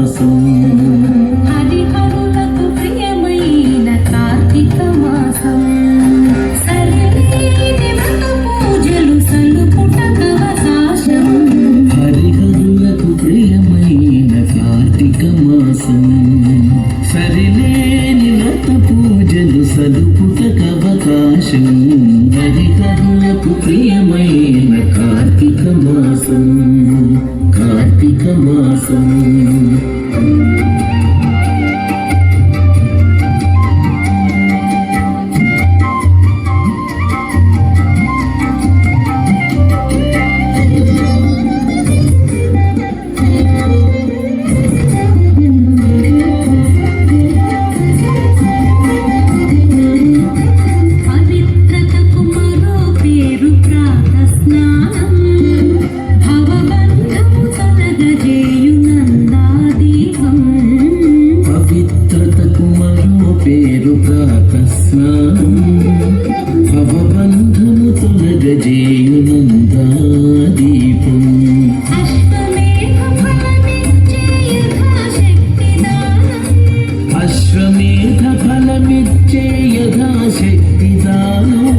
మాసం హరిహరులకు ప్రియమైన కార్తీక మాసం సరిలేని వ్రత పూజలు సలుపుటకవకాశం హరిహరులకు ప్రియమైన కార్తీక మాసం సరిలేని వ్రత పూజలు సలుపుటకవకాశం హరిహరులకు ప్రియమైన కార్తీక మాసం కార్తీక మాసం పవిత్రతకు మరో పేరు ప్రాత స్నానం భవబంధము తొలగజేయు నందాదీపం పవిత్రతకు మరో పేరు ప్రాత స్నానం భవబంధము తొలగజేయు నందాదీపం అశ్వమేధ ఫలమిచ్చే యథాశక్తి దానం అశ్వమేధ ఫలమిచ్చే యథాశక్తి దానం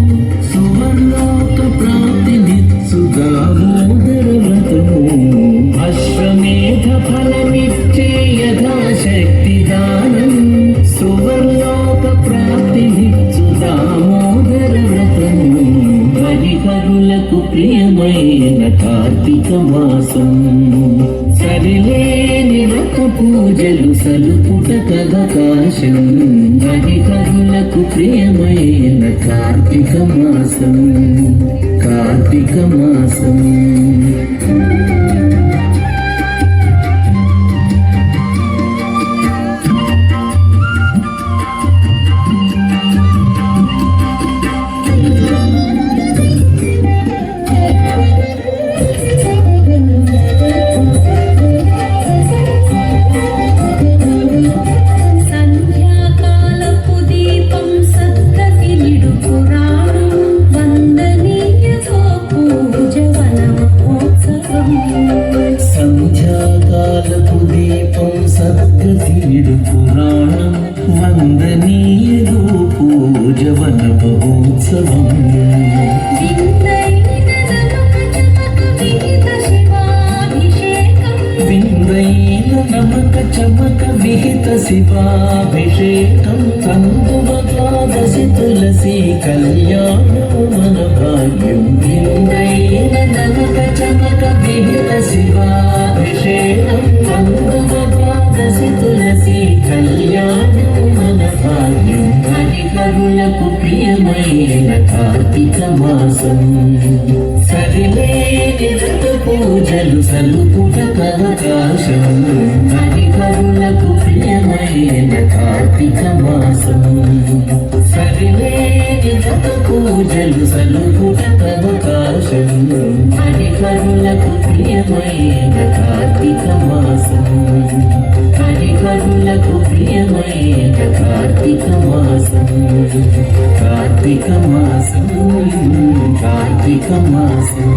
సువర్లోక ప్రాప్తినిచ్చు దామోదర వ్రతము అశ్వమేధ ఫలమిచ్చే యథాశక్తి దానం సువర్లోక ప్రాప్తినిచ్చు దామోదర వ్రతము హరిహరులకు ప్రియమైన కార్తీక మాసం సరిలేని వ్రత పూజలు సలుపుటకవకాశం హరిహరులకు ప్రియమైన కార్తీక మాసం కార్తీక మాసం సంధ్యాకాలపు దీపం సద్గతి నిడు పురాణం వందనీయతో పూజ వన మహోత్సవం సంధ్యాకాలపు దీపం సద్గతీడు పురాణం వందనీయో పూజవన మహోత్సవం విందైన నమక చమక విహిత విందైన నమక చమక విహిత శివాభిషేకం శివాభిషేకం కందువ ద్వాదశి తులసి కళ్యాణం మన భాగ్యం విందైన నమక చమక విహిత శివాభిషేకం కందువ ద్వాదశి తులసి కళ్యాణం మన భాగ్యం హరిహరులకు ప్రియమైన కార్తీక మాసం సరిలేని వ్రత పూజలు సలుపుటకవకాశం హరిహరులకు ప్రియమైన కార్తీక మాసం సరిలేని వ్రత పూజలు సలుపుటకవకాశం హరిహరులకు ప్రియమైన కార్తీక మాసం హరిహరులకు ప్రియమైన కార్తీక మాసం కార్తీక మాసం కార్తీక మాసం